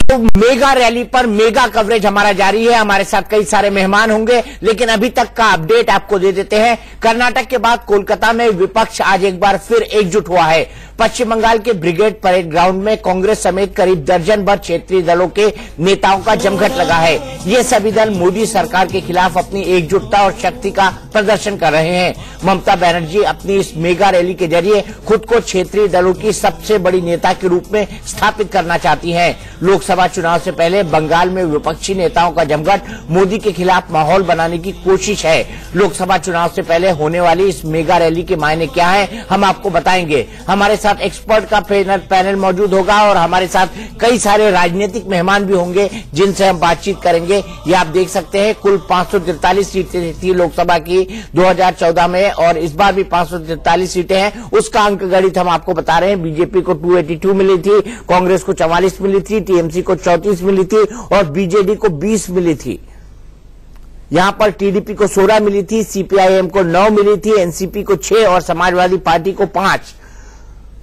तो mega rally पर mega coverage हमारा जारी है। हमारे साथ कई सारे मेहमान होंगे, लेकिन अभी तक का अपडेट आपको दे देते हैं। कर्नाटक के बाद कोलकाता में विपक्ष आज एक बार फिर एकजुट हुआ है। पश्चिम बंगाल के ब्रिगेड परेड ग्राउंड में कांग्रेस समेत करीब दर्जन भर क्षेत्रीय दलों के नेताओं का जमघट लगा है। ये सभी दल मोदी सरकार के खिलाफ अपनी एकजुटता और शक्ति का प्रदर्शन कर रहे हैं। ममता बनर्जी अपनी इस मेगा रैली के जरिए खुद को क्षेत्रीय दलों की सबसे बड़ी नेता के रूप में स्थापित करना चाहती हैं। लोकसभा चुनाव से पहले बंगाल में विपक्षी नेताओं का जमघट मोदी के खिलाफ माहौल बनाने की कोशिश है। लोकसभा चुनाव से पहले होने वाली इस मेगा रैली के मायने क्या है, हम आपको बताएंगे। हमारे साथ एक्सपर्ट का पैनल मौजूद होगा और हमारे साथ कई सारे राजनीतिक मेहमान भी होंगे जिनसे हम बातचीत करेंगे। ये आप देख सकते हैं, कुल 543 सीटें थी लोकसभा की 2014 में और इस बार भी 543 सीटें हैं। उसका अंक गणित हम आपको बता रहे हैं। बीजेपी को 282 मिली थी, कांग्रेस को 44 मिली थी, टीएमसी को 34 मिली थी और बीजेडी को 20 मिली थी। यहां पर टीडीपी को 16 मिली थी, सीपीआईएम को 9 मिली थी, एनसीपी को 6 और समाजवादी पार्टी को 5।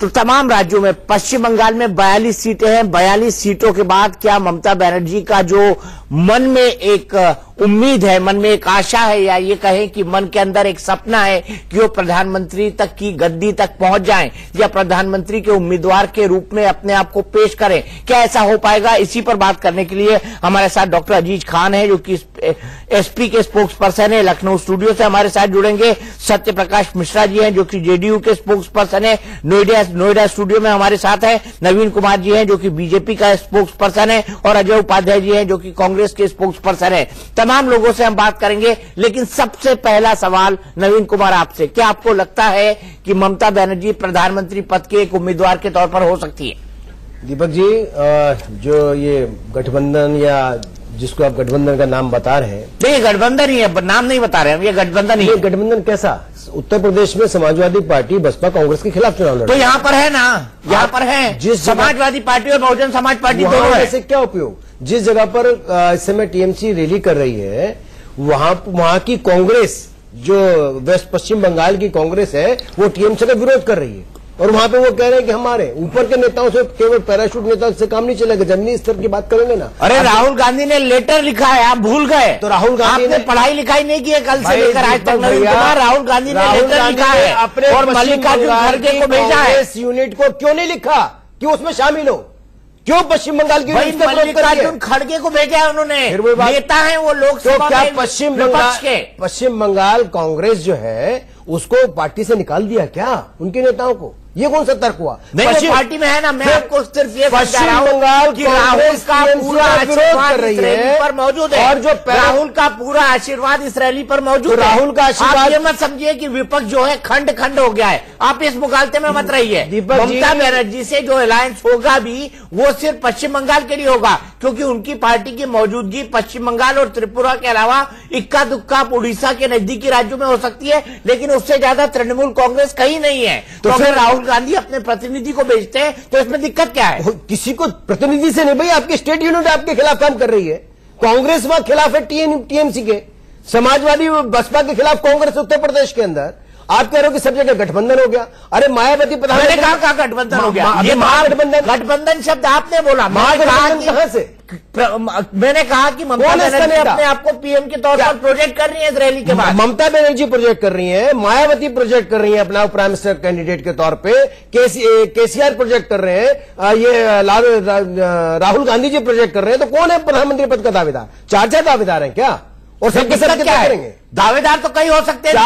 तो तमाम राज्यों में, पश्चिम बंगाल में 42 सीटें हैं। 42 सीटों के बाद क्या ममता बनर्जी का जो मन में एक उम्मीद है, मन में एक आशा है, या ये कहें कि मन के अंदर एक सपना है कि वो प्रधानमंत्री तक की गद्दी तक पहुंच जाएं या प्रधानमंत्री के उम्मीदवार के रूप में अपने आप को पेश करें, क्या ऐसा हो पाएगा? इसी पर बात करने के लिए हमारे साथ डॉक्टर अजीज खान है जो कि एसपी के स्पोक्स पर्सन है। लखनऊ स्टूडियो से हमारे साथ जुड़ेंगे। सत्य प्रकाश मिश्रा जी हैं जो कि जेडीयू के स्पोक्स पर्सन है, नोएडा स्टूडियो में हमारे साथ है। नवीन कुमार जी हैं जो कि बीजेपी का स्पोक्स पर्सन है और अजय उपाध्याय जी हैं जो कि कांग्रेस के स्पोक्स पर्सन है। तमाम लोगों से हम बात करेंगे, लेकिन सबसे पहला सवाल नवीन कुमार आपसे, क्या आपको लगता है कि ममता बनर्जी प्रधानमंत्री पद के एक उम्मीदवार के तौर पर हो सकती है? दीपक जी, जो ये गठबंधन या जिसको आप गठबंधन का नाम बता रहे हैं, नहीं गठबंधन ही है, नाम नहीं बता रहे हम, ये गठबंधन ही है। गठबंधन कैसा? उत्तर प्रदेश में समाजवादी पार्टी बसपा कांग्रेस के खिलाफ चुनाव लड़, तो यहाँ पर है ना, यहाँ पर है जिस समाजवादी पार्टी और बहुजन समाज पार्टी दोनों है। क्या उपयोग? जिस जगह पर इस समय टीएमसी रैली कर रही है, वहां की कांग्रेस, जो वेस्ट पश्चिम बंगाल की कांग्रेस है, वो टीएमसी का विरोध कर रही है और वहां पे वो कह रहे हैं कि हमारे ऊपर के नेताओं से, केवल पैराशूट नेताओं से काम नहीं चलेगा, जमीनी स्तर की बात करेंगे ना। अरे राहुल गांधी ने लेटर लिखा है, आप भूल गए? तो राहुल गांधी ने पढ़ाई लिखाई नहीं की है कल से लेकर आज तक? राहुल गांधी ने लेटर लिखा है अपने और मल्लिकार्जुन खड़गे को भेजा है। इस यूनिट को क्यों नहीं लिखा कि उसमें शामिल हो? क्यों पश्चिम बंगाल की मल्लिकार्जुन खड़गे को भेजा है उन्होंने? नेता है वो लोकसभा में पश्चिम बंगाल कांग्रेस जो है उसको पार्टी से निकाल दिया क्या उनके नेताओं को? ये कौन सा तर्क हुआ? नहीं, पार्टी में है ना। मैं आपको सिर्फ ये पश्चिम बंगाल की राहुल का पूरा आशीर्वाद इस रैली पर मौजूद है और जो राहुल का पूरा आशीर्वाद इस रैली पर मौजूद है। राहुल का आशीर्वाद, ये मत समझिए कि विपक्ष जो है खंड खंड हो गया है। आप इस मुगालते में मत रहिए। ममता बनर्जी से जो अलायंस होगा भी वो सिर्फ पश्चिम बंगाल के लिए होगा, क्योंकि उनकी पार्टी की मौजूदगी पश्चिम बंगाल और त्रिपुरा के अलावा इक्का दुक्का उड़ीसा के नजदीकी राज्यों में हो सकती है, लेकिन उससे ज्यादा तृणमूल कांग्रेस कहीं नहीं है। तो फिर राहुल गांधी अपने प्रतिनिधि को भेजते हैं, तो इसमें दिक्कत क्या है? किसी को प्रतिनिधि से नहीं भाई, आपकी स्टेट यूनिट आपके खिलाफ काम कर रही है। कांग्रेस वहां खिलाफ है टीएमसी के, समाजवादी बसपा के खिलाफ कांग्रेस उत्तर प्रदेश के अंदर। आप कह रहे हो कि सब जगह गठबंधन हो गया। अरे मायावती प्रधानमंत्री कहा गठबंधन हो गया? ये गठबंधन शब्द आपने बोला, महागठबंधन कहां से? मैंने कहा कि ममता बनर्जी अपने आप को पीएम के तौर पर प्रोजेक्ट कर रही है इस रैली के बाद। ममता बनर्जी प्रोजेक्ट कर रही है, मायावती प्रोजेक्ट कर रही है अपना प्राइम मिनिस्टर कैंडिडेट के तौर पे, केसीआर प्रोजेक्ट कर रहे हैं, ये राहुल गांधी जी प्रोजेक्ट कर रहे हैं। तो कौन है प्रधानमंत्री पद का दावेदार? 4 दावेदार हैं क्या? और सबके साथ क्या करेंगे? दावेदार तो कई हो सकते हैं,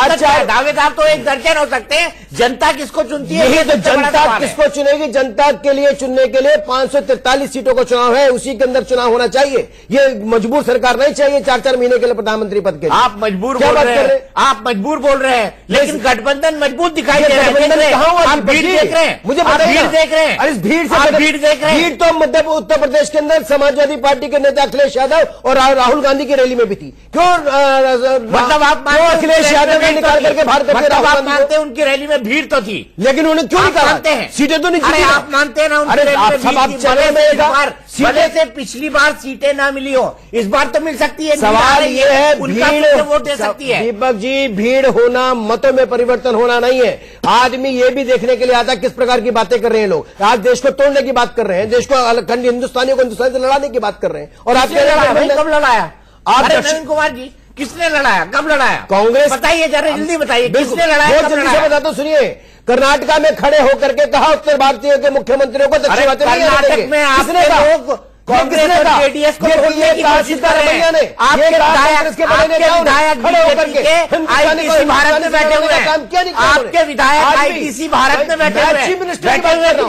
दावेदार तो एक दर्जन हो सकते हैं। जनता किसको चुनती है? यही तो जनता किसको चुनेगी? जनता के लिए चुनने के लिए 543 सीटों का चुनाव है, उसी के अंदर चुनाव होना चाहिए। ये मजबूर सरकार नहीं चाहिए 4-4 महीने के लिए प्रधानमंत्री पद के लिए। आप मजबूर बोल रहे हैं, आप मजबूर बोल रहे हैं, लेकिन गठबंधन मजबूत दिखाई दे रहा है। आप भीड़ देख रहे हैं, मुझे भीड़ देख रहे हैं। अरे भीड़ देख रहे हैं। भीड़ तो मध्य उत्तर प्रदेश के अंदर समाजवादी पार्टी के नेता अखिलेश यादव और राहुल गांधी की रैली में भी थी। क्यों मतलब आप मानते हैं अखिलेश यादव ने निकाल करके भारत मतलब आप मानते हैं उनकी रैली में भीड़ तो थी, लेकिन उन्हें क्यों निकाला? मानते हैं सीटें तो नहीं अरे जीती। आप मानते हैं ना उनकी रैली में भले से पिछली बार सीटें ना मिली हो, इस बार तो मिल सकती है। सवाल ये है उनका वोट दे सकती है। दीपक जी, भीड़ होना मतों में परिवर्तन होना नहीं है। आदमी ये भी देखने के लिए आता है किस प्रकार की बातें कर रहे हैं लोग। आज देश को तोड़ने की बात कर रहे हैं, देश को हिंदुस्तानियों को हिंदुस्तान से लड़ाने की बात कर रहे हैं। और आप कब लड़ाया आप नवीन कुमार जी? किसने लड़ाया, कब लड़ाया? कांग्रेस। बताइए जरा जल्दी बताइए, किसने लड़ाया, कब लड़ाया? बताता हूँ, सुनिए। कर्नाटका में खड़े होकर के कहा उत्तर भारतीय के मुख्यमंत्रियों को दक्षिण भारतीय कर्नाटक में आपने लोग कांग्रेस और जेडीएस को तोड़ने की कोशिश कर रहे हैं। आपके विधायक आईटीसी भारत में बैठे हुए हैं, आपके विधायक आईटीसी भारत में बैठे हुए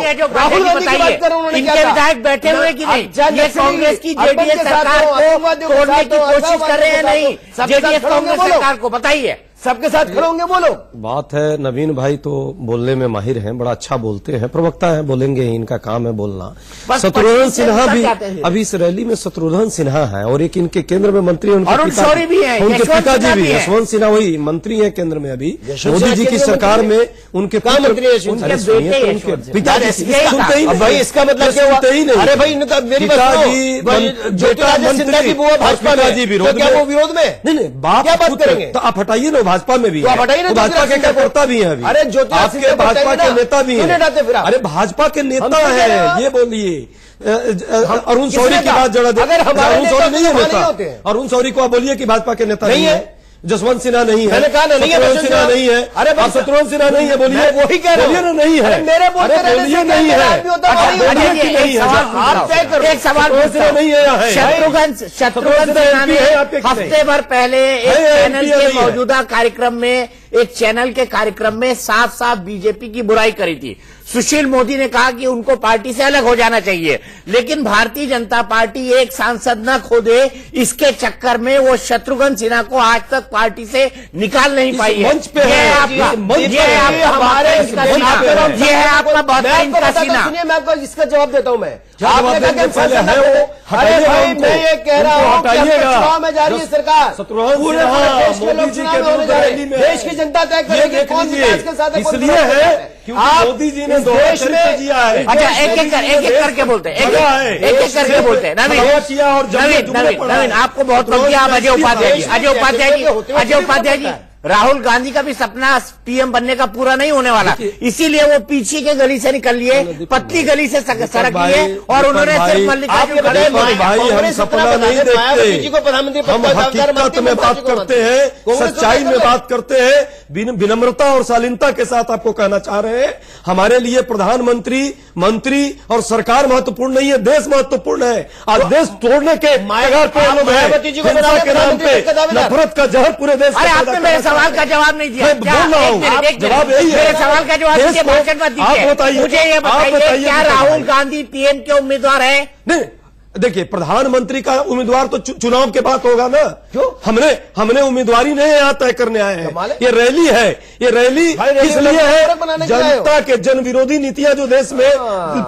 हैं, जो राहुल गांधी बताइए इनके विधायक बैठे हुए कि नहीं? ये कांग्रेस की जेडीएस सरकार को तोड़ने की कोशिश कर रहे हैं नहीं? जेडीएस कांग्रेस सरकार को बताइए, सबके साथ खड़े होंगे? बोलो। बात है, नवीन भाई तो बोलने में माहिर हैं, बड़ा अच्छा बोलते हैं, प्रवक्ता हैं, बोलेंगे, इनका काम है बोलना। शत्रुघ्न सिन्हा भी अभी इस रैली में शत्रुघ्न सिन्हा है और एक इनके केंद्र में मंत्री हैं, उनके पिताजी भी हैं, यशवंत सिन्हा वही मंत्री है केंद्र में अभी मोदी जी की सरकार में। उनके पिताजी भाई, इसका मतलब क्या हुआ? अरे भाई मेरी पिताजी विरोध में नहीं बात करेंगे तो आप हटाइए ना, भाजपा में भी भाजपा के कार्यकर्ता भी हैं अभी। अरे आपके भाजपा के नेता भी हैं। अरे भाजपा के नेता है, ये बोलिए। अरुण शौरी की बात जरा अगर अरुण शौरी नहीं है नेता, अरुण शौरी को आप बोलिए कि भाजपा के नेता नहीं है। जसवंत सिन्हा नहीं है, मैंने कहा नहीं है, सिन्हा नहीं है। अरे आप शत्रुघ्न सिन्हा नहीं है, बोलिए। वही कह रहे हैं नहीं है, मेरे बोलिए नहीं है। एक सवाल नहीं है। शत्रुघ्न सिन्हा ने हफ्ते भर पहले एक चैनल के मौजूदा कार्यक्रम में, एक चैनल के कार्यक्रम में साफ साफ बीजेपी की बुराई करी थी। सुशील मोदी ने कहा कि उनको पार्टी से अलग हो जाना चाहिए, लेकिन भारतीय जनता पार्टी एक सांसद न खो दे, इसके चक्कर में वो शत्रुघ्न सिन्हा को आज तक पार्टी से निकाल नहीं पाई है। ये है आपका बहतरीन का सीना। सुनिए, मैं आपको इसका जवाब देता हूं। मैं आपने कहा कि अरे भाई, मैं ये कह रहा हूं चुनाव में जा रही है सरकार, पूरे देश में लोग चुनाव में होने जा रहे हैं, देश की जनता तय करेगी कौन सी के साथ। इसलिए है क्योंकि मोदी जी ने देश में जिया है। अच्छा, एक एक करके बोलते हैं, एक एक करके बोलते हैं। नवीन आपको बहुत कम किया। अजय उपाध्याय जी, राहुल गांधी का भी सपना पीएम बनने का पूरा नहीं होने वाला, इसीलिए वो पीछे के गली से निकल लिए, पतली गली से सड़क लिए और उन्होंने सिर्फ मल्लिकार्जुन खड़गे। भाई, हम सपना नहीं देखते, हम हकीकत में बात करते हैं, सच्चाई में बात करते हैं, विनम्रता और शालीनता के साथ आपको कहना चाह रहे हैं। हमारे लिए प्रधानमंत्री, मंत्री और सरकार महत्वपूर्ण नहीं है, देश महत्वपूर्ण है। आज देश तोड़ने के कगार पर लोग हैं, हिंसा के नाम पे नफरत का जहर पूरे देश। आपने मेरे सवाल का जवाब नहीं दिया। जवाब यही है, मेरे सवाल का जवाब दीजिए, भाषण मत दीजिए। मुझे ये बताइए, क्या राहुल गांधी पीएम के उम्मीदवार है? नहीं, देखिए, प्रधानमंत्री का उम्मीदवार तो चुनाव के बाद होगा ना। क्यों? हमने उम्मीदवारी नहीं यहाँ तय करने आए हैं। ये रैली है, ये रैली इसलिए है जनता के जन विरोधी नीतियां जो देश में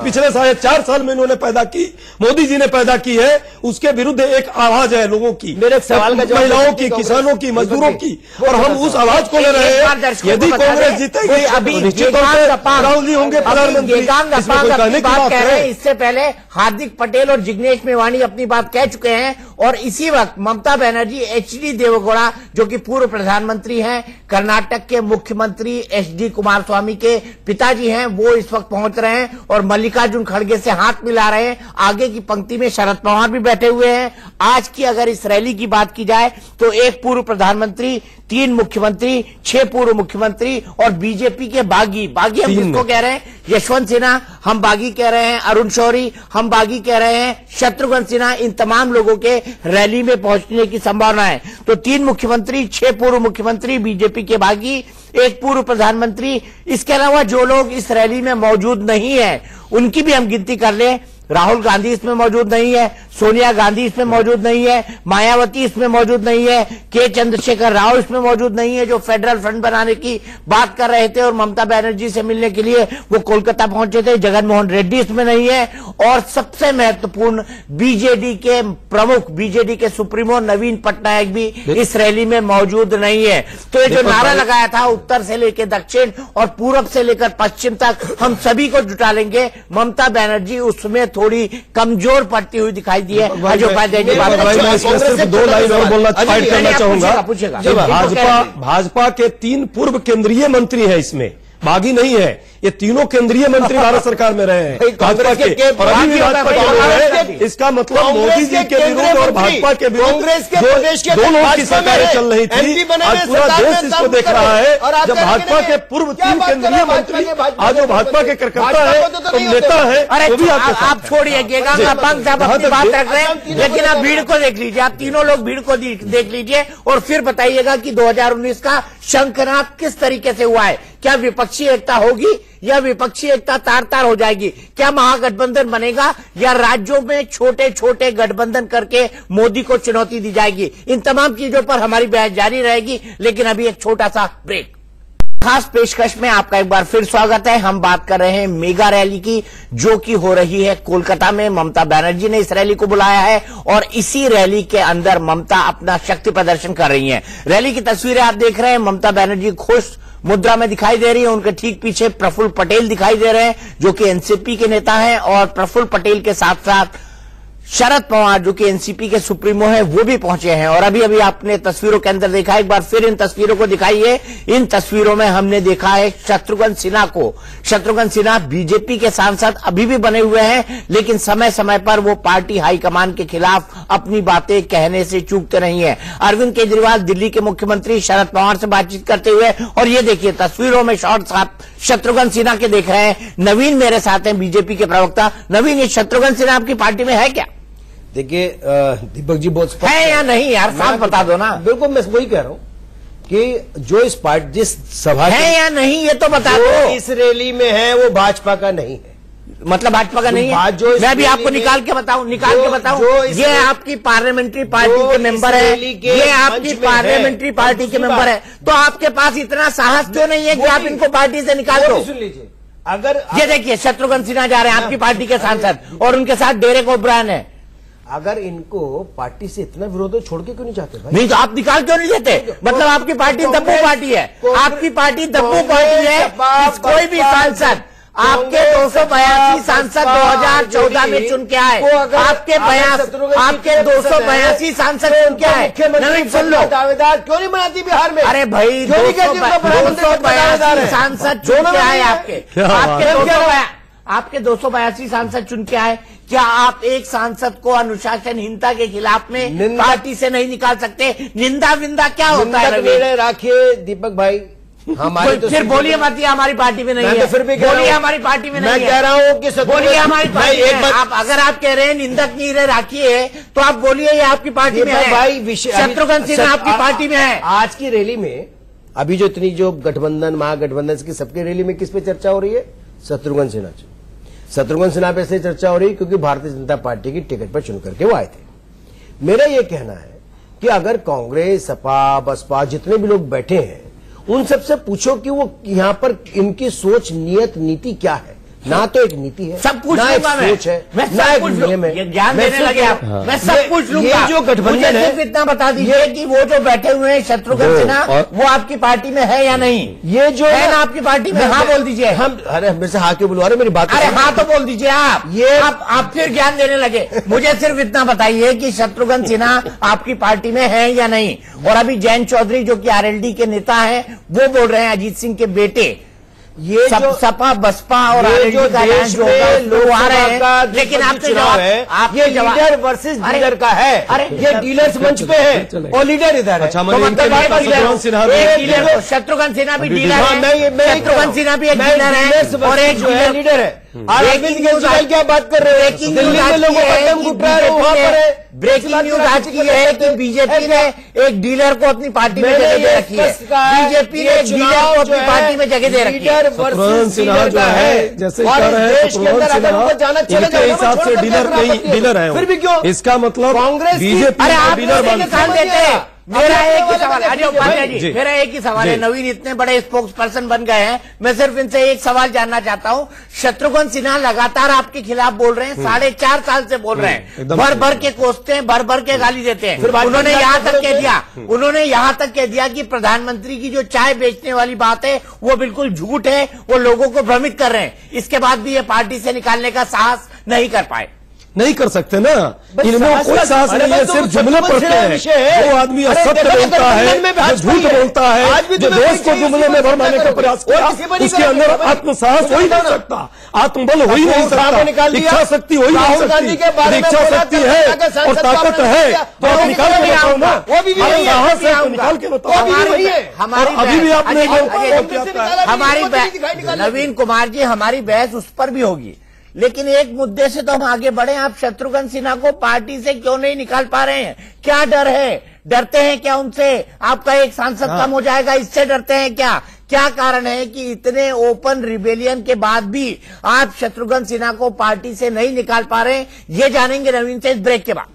पिछले 4.5 साल में इन्होंने पैदा की, मोदी जी ने पैदा की है, उसके विरुद्ध एक आवाज है लोगों की, मेरे सवाल का महिलाओं की, किसानों की, मजदूरों की, और हम उस आवाज को ले रहे हैं। यदि कांग्रेस जीतेगी अभी निश्चित तौर पर राहुल जी होंगे प्रधानमंत्री। बात कह रहे हैं, इससे पहले हार्दिक पटेल और जिग्नेश मेवाणी अपनी बात कह चुके हैं, और इसी वक्त ममता बनर्जी, एचडी देवेगौड़ा जो कि पूर्व प्रधानमंत्री हैं, कर्नाटक के मुख्यमंत्री एचडी कुमारस्वामी के पिताजी हैं, वो इस वक्त पहुंच रहे हैं और मल्लिकार्जुन खड़गे से हाथ मिला रहे हैं। आगे की पंक्ति में शरद पवार भी बैठे हुए हैं। आज की अगर इस रैली की बात की जाए तो एक पूर्व प्रधानमंत्री, 3 मुख्यमंत्री, 6 पूर्व मुख्यमंत्री और बीजेपी के बागी हम किसको कह रहे हैं? यशवंत सिन्हा हम बागी कह रहे हैं, अरुण शौरी हम बागी कह रहे हैं, शत्रुघ्न सिन्हा, इन तमाम लोगों के रैली में पहुंचने की संभावना है। तो 3 मुख्यमंत्री, 6 पूर्व मुख्यमंत्री, बीजेपी के बागी, 1 पूर्व प्रधानमंत्री, इसके अलावा जो लोग इस रैली में मौजूद नहीं है उनकी भी हम गिनती कर लें। राहुल गांधी इसमें मौजूद नहीं है, सोनिया गांधी इसमें मौजूद नहीं है, मायावती इसमें मौजूद नहीं है, के चंद्रशेखर राव इसमें मौजूद नहीं है जो फेडरल फ्रंट बनाने की बात कर रहे थे और ममता बनर्जी से मिलने के लिए वो कोलकाता पहुंचे थे, जगन मोहन रेड्डी इसमें नहीं है, और सबसे महत्वपूर्ण बीजेडी के प्रमुख, बीजेडी के सुप्रीमो नवीन पटनायक भी इस रैली में मौजूद नहीं है। तो ये जो नारा लगाया था उत्तर से लेकर दक्षिण और पूरब से लेकर पश्चिम तक हम सभी को जुटा लेंगे, ममता बनर्जी उसमें थोड़ी कमजोर पड़ती हुई दिखाई दी है। सिर्फ 2 लाइन और बोलना करना चाहूंगा। भाजपा के 3 पूर्व केंद्रीय मंत्री हैं इसमें, बागी नहीं है, ये तीनों केंद्रीय मंत्री भारत सरकार में रहे हैं भाजपा के, और अभी भी भाजपा के। इसका मतलब मोदी जी के विरुद्ध और भाजपा के विरुद्ध दो लोगों की सरकारें चल रही थी। आज पूरा देश इसको देख रहा है। जब भाजपा के पूर्व 3 केंद्रीय मंत्री आज वो भाजपा के कार्यकर्ता है, तो नेता है। अरे आप छोड़िएगा, बात रख रहे हैं, लेकिन आप भीड़ को देख लीजिए, आप तीनों लोग भीड़ को देख लीजिए और फिर बताइएगा कि 2019 का शंखनाद किस तरीके से हुआ है। क्या विपक्षी एकता होगी या विपक्षी एकता तार तार हो जाएगी? क्या महागठबंधन बनेगा या राज्यों में छोटे छोटे गठबंधन करके मोदी को चुनौती दी जाएगी? इन तमाम चीजों पर हमारी बहस जारी रहेगी, लेकिन अभी एक छोटा सा ब्रेक। खास पेशकश में आपका एक बार फिर स्वागत है। हम बात कर रहे हैं मेगा रैली की, जो कि हो रही है कोलकाता में। ममता बनर्जी ने इस रैली को बुलाया है और इसी रैली के अंदर ममता अपना शक्ति प्रदर्शन कर रही हैं। रैली की तस्वीरें आप देख रहे हैं, ममता बनर्जी खुश मुद्रा में दिखाई दे रही है। उनके ठीक पीछे प्रफुल्ल पटेल दिखाई दे रहे हैं जो कि एनसीपी के नेता हैं, और प्रफुल्ल पटेल के साथ साथ शरद पवार जो कि एनसीपी के सुप्रीमो हैं वो भी पहुंचे हैं। और अभी अभी आपने तस्वीरों के अंदर देखा, एक बार फिर इन तस्वीरों को दिखाइए। इन तस्वीरों में हमने देखा है शत्रुघ्न सिन्हा को। शत्रुघ्न सिन्हा बीजेपी के सांसद अभी भी बने हुए हैं, लेकिन समय समय पर वो पार्टी हाईकमान के खिलाफ अपनी बातें कहने से चूकते नहीं है। अरविंद केजरीवाल दिल्ली के मुख्यमंत्री शरद पवार से बातचीत करते हुए, और ये देखिए तस्वीरों में शॉर्ट्स आप शत्रुघ्न सिन्हा के देख रहे हैं। नवीन मेरे साथ हैं, बीजेपी के प्रवक्ता। नवीन, ये शत्रुघ्न सिन्हा आपकी पार्टी में है क्या? देखिए दीपक जी बहुत स्पष्ट है या नहीं यार, साफ बता दो ना। बिल्कुल, मैं वही कह रहा हूं कि जो इस पार्टी जिस सभा है या नहीं ये तो बता दो। इस रैली में है वो भाजपा का नहीं है। मतलब भाजपा का नहीं है? मैं भी आपको निकाल के बताऊं ये आपकी पार्लियामेंट्री पार्टी के मेंबर है, ये आपकी पार्लियामेंट्री पार्टी के मेंबर है, तो आपके पास इतना साहस क्यों नहीं है कि आप इनको पार्टी से निकाल दो? सुन लीजिए, अगर ये देखिए शत्रुघ्न सिन्हा जा रहे हैं आपकी पार्टी के सांसद, और उनके साथ डेरेक ओब्रायन है। अगर इनको पार्टी से इतना विरोध हो, छोड़ के क्यों नहीं जाते भाई? नहीं तो आप निकाल क्यों नहीं देते? मतलब आपकी पार्टी दब्बू पार्टी है, आपकी पार्टी दब्बू पार्टी है। कोई भी सांसद आपके 282 सांसद 2014 में चुन के आए, आपके 282 सांसद चुन के आए। नवीन सुन लो, दावेदार क्यों नहीं बनाती बिहार में? अरे भाई 282 सांसद चुन के आए, आपके 282 सांसद चुन के आए। क्या आप एक सांसद को अनुशासनहीनता के खिलाफ में पार्टी से नहीं निकाल सकते? निंदा विंदा क्या होता है? राखिए दीपक भाई, हमारी तो फिर बोलिए मत ये हमारी पार्टी में नहीं है, फिर भी बोलिए हमारी पार्टी में नहीं है। मैं कह रहा हूँ कि बोलिए हमारी पार्टी में। आप अगर आप कह रहे हैं निंदक नहीं रहे राखिए, तो आप बोलिए ये आपकी पार्टी में है। भाई शत्रुघ्न सिन्हा आपकी पार्टी में है। आज की रैली में अभी जो इतनी जो गठबंधन महागठबंधन की सबकी रैली में किस पे चर्चा हो रही है? शत्रुघ्न सिन्हा। शत्रुघ्न सिन्हा पे से चर्चा हो रही है क्योंकि भारतीय जनता पार्टी की टिकट पर चुन करके वो आए थे। मेरा ये कहना है कि अगर कांग्रेस, सपा, बसपा जितने भी लोग बैठे हैं उन सबसे पूछो कि वो यहाँ पर इनकी सोच, नियत, नीति क्या है। ना तो एक नीति है, सब कुछ ना एक सोच है, ना एक नियम है। ज्ञान देने लगे आप, मैं सब कुछ लूंगा। ये जो गठबंधन है, सिर्फ इतना बता दीजिए कि वो जो बैठे हुए हैं शत्रुघ्न सिन्हा, वो आपकी पार्टी में है या नहीं? ये जो है ना आपकी पार्टी में? हाँ बोल दीजिए। हम अरे मेरे से हाँ क्यों बुलवा रहे? मेरी बात, अरे हाँ तो बोल दीजिए आप। ये आप फिर ज्ञान देने लगे। मुझे सिर्फ इतना बताइए कि शत्रुघ्न सिन्हा आपकी पार्टी में है या नहीं? और अभी जयंत चौधरी जो कि आरएलडी के नेता है वो बोल रहे हैं अजीत सिंह के बेटे, ये सपा, बसपा और आरएलडी का देश में लोग आ रहे हैं, लेकिन आपने जवाब है, ये लीडर वर्सेस लीडर का है। अरे ये डीलर्स मंच पे है और लीडर इधर है। शत्रुघ्न सिन्हा भी डीलर है, शत्रुघ्न सिन्हा भी एक डीलर है और एक लीडर है। अरविंद केजरीवाल क्या बात कर रहे हैं? दिल्ली में लोगों का दम घुट रहा है, वहां पर ब्रेकिंग न्यूज आज की है कि बीजेपी ने एक डीलर को अपनी पार्टी में जगह दे रखी है। बीजेपी ने एक डीलर को अपनी पार्टी में जगह दे रखी है। शत्रुघ्न सिन्हा जो है, जैसे कह रहे हैं शत्रुघ्न सिन्हा इनके हिसाब से डीलर है, फिर भी क्यों इसका मतलब कांग्रेस बीजेपी डीलर निकाल देते हैं। मेरा एक ही सवाल, अजय उपाध्याय जी, मेरा एक ही सवाल है। नवीन इतने बड़े स्पोक्स पर्सन बन गए हैं, मैं सिर्फ इनसे एक सवाल जानना चाहता हूं। शत्रुघ्न सिन्हा लगातार आपके खिलाफ बोल रहे हैं, 4.5 साल से बोल रहे हैं, भर भर के कोसते हैं, भर भर के गाली देते हैं। उन्होंने यहां तक कह दिया कि प्रधानमंत्री की जो चाय बेचने वाली बात है वो बिल्कुल झूठ है, वो लोगों को भ्रमित कर रहे हैं। इसके बाद भी ये पार्टी से निकालने का साहस नहीं कर पाए। नहीं कर सकते ना, इनमें कोई साहस नहीं है, सिर्फ जुमले पड़ते हैं। वो आदमी असत्य बोलता है, जो झूठ बोलता है, जो देश को जुमले में भरमाने का प्रयास किया, उसके अंदर आत्मसाहस हो ही नहीं सकता, आत्मबल हो ही नहीं सकता, इच्छा शक्ति हो ही नहीं सकती। इच्छा शक्ति है और ताकत है तो आप निकाल के बताओ ना, साहस है तो निकाल के बताओ। अभी भी आपने हमारी नवीन कुमार जी, हमारी बहस उस पर भी होगी, लेकिन एक मुद्दे से तो हम आगे बढ़े। आप शत्रुघ्न सिन्हा को पार्टी से क्यों नहीं निकाल पा रहे हैं? क्या डर है? डरते हैं क्या उनसे? आपका एक सांसद कम हो जाएगा, इससे डरते हैं क्या? क्या कारण है कि इतने ओपन रिबेलियन के बाद भी आप शत्रुघ्न सिन्हा को पार्टी से नहीं निकाल पा रहे हैं? ये जानेंगे नवीन से इस ब्रेक के बाद।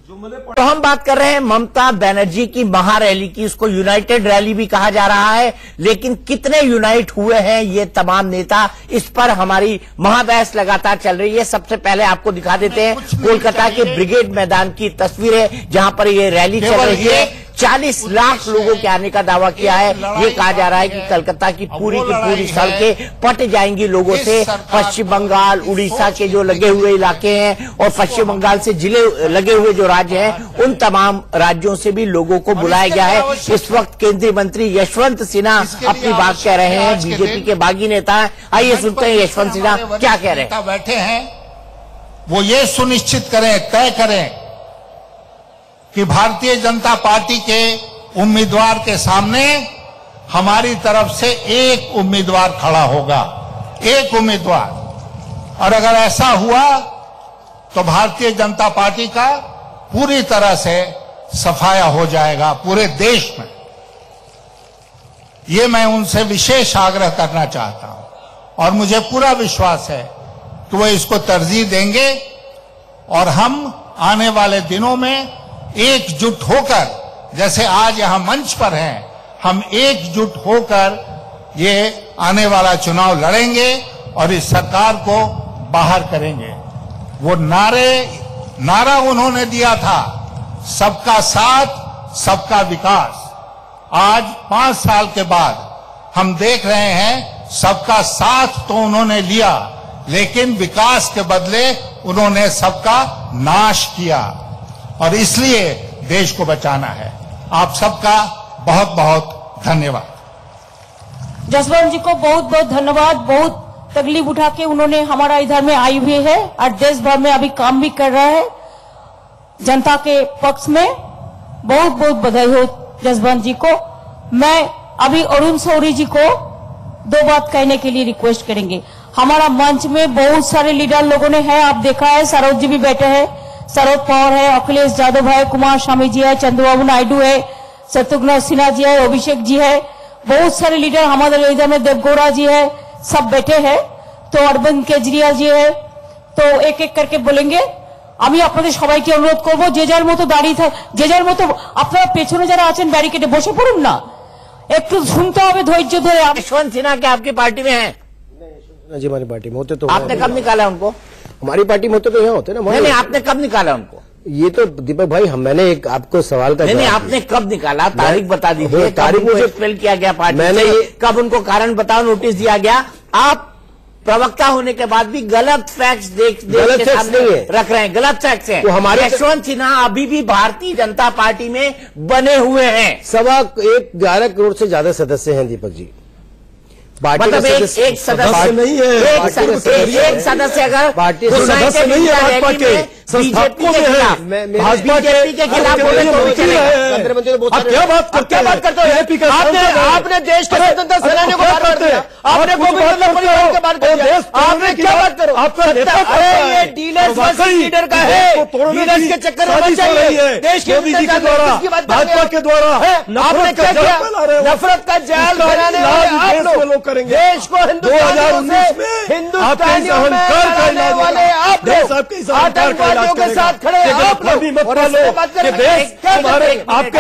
तो हम बात कर रहे हैं ममता बनर्जी की महारैली की। इसको यूनाइटेड रैली भी कहा जा रहा है, लेकिन कितने यूनाइट हुए हैं ये तमाम नेता, इस पर हमारी महाबहस लगातार चल रही है। सबसे पहले आपको दिखा देते हैं कोलकाता के ब्रिगेड मैदान की तस्वीरें, जहां पर ये रैली चल रही है। 40 लाख लोगों के आने का दावा किया है। ये कहा जा रहा है कि कलकत्ता की पूरी सड़कें पट जाएंगी लोगों से। पश्चिम बंगाल, उड़ीसा के जो लगे हुए इलाके हैं और पश्चिम बंगाल से जिले लगे हुए जो राज्य हैं, उन तमाम राज्यों से भी लोगों को बुलाया गया है। इस वक्त केंद्रीय मंत्री यशवंत सिन्हा अपनी बात कह रहे हैं, बीजेपी के बागी नेता। आइए सुनते हैं यशवंत सिन्हा क्या कह रहे हैं। बैठे हैं वो ये सुनिश्चित करें, तय करें कि भारतीय जनता पार्टी के उम्मीदवार के सामने हमारी तरफ से एक उम्मीदवार खड़ा होगा, एक उम्मीदवार। और अगर ऐसा हुआ तो भारतीय जनता पार्टी का पूरी तरह से सफाया हो जाएगा पूरे देश में। ये मैं उनसे विशेष आग्रह करना चाहता हूं और मुझे पूरा विश्वास है कि वो इसको तरजीह देंगे और हम आने वाले दिनों में एकजुट होकर, जैसे आज यहां मंच पर हैं, हम एकजुट होकर ये आने वाला चुनाव लड़ेंगे और इस सरकार को बाहर करेंगे। वो नारा उन्होंने दिया था, सबका साथ सबका विकास। आज 5 साल के बाद हम देख रहे हैं सबका साथ तो उन्होंने लिया, लेकिन विकास के बदले उन्होंने सबका नाश किया और इसलिए देश को बचाना है। आप सबका बहुत बहुत धन्यवाद। जसवंत जी को बहुत बहुत धन्यवाद। बहुत तकलीफ उठा के उन्होंने हमारा इधर में आई हुई है और देश भर में अभी काम भी कर रहा है जनता के पक्ष में। बहुत बहुत बधाई हो जसवंत जी को। मैं अभी अरुण शौरी जी को 2 बात कहने के लिए रिक्वेस्ट करेंगे। हमारा मंच में बहुत सारे लीडर लोगों ने है, आप देखा है, सरोज जी भी बैठे हैं, शरद पवार है, अखिलेश यादव है, कुमार स्वामी जी है, चंद्रबाबू नायडू है, शत्रुघ्न सिन्हा जी है, अभिषेक जी है, बहुत सारे लीडर हमारे इधर में देवगौड़ा जी है, सब बैठे हैं। तो अरविंद केजरीवाल जी है, तो एक एक करके बोलेंगे। আমি আপনাদের সবাইকে অনুরোধ করব যে যার মতো দাঁড়িয়ে থাক, যে যার মতো আপনারা পেছনে যারা আছেন ব্যারিকেডে বসে পড়ুন না, একটু শুনতে হবে ধৈর্য ধরে। यशवंत सिन्हा क्या आपकी पार्टी में है? जी हमारी पार्टी में होते तो आपने कब निकाला उनको? हमारी पार्टी में होते तो यहाँ होते ना। नहीं, आपने कब निकाला उनको? ये तो दीपक भाई मैंने एक आपको सवाल का नहीं, आपने कब निकाला? तारीख बता दीजिए। तारीख मुझे एक्सप्लेन किया गया पार्टी मैंने कब उनको कारण बताओ नोटिस दिया गया? आप प्रवक्ता होने के बाद भी गलत फैक्ट्स गलत के सामने रख रहे हैं, गलत फैक्ट्स हैं। तो हमारे यशवंत सिन्हा अभी भी भारतीय जनता पार्टी में बने हुए हैं। 11.25 करोड़ से ज्यादा सदस्य हैं दीपक जी। मतलब एक सदस्य नहीं है, एक सदस्य अगर पार्टी सदस्य नहीं है भाजपा के, संस्थापकों में है, भाजपा के खिलाफ बोले तो आप क्या बात करते हो? आपने देश के स्वतंत्रता सेनानियों को बाहर कर दिया, आपने गोविंद परिवार के बाहर कर दिया, आपने क्या बात करो? अरे ये डीलर्स वर्सेस लीडर का है, डीलर्स के चक्कर में मत जाइए। देश के भाजपा के द्वारा आपने क्या किया? नफरत का जाल बनाने वाले आप लोग करेंगे। देश को 2019 में हिंदुस्तानियों में लड़ने वाले आप लोग, आतंकवादियों के साथ खड़े आप लोग, और इससे बात करें आपके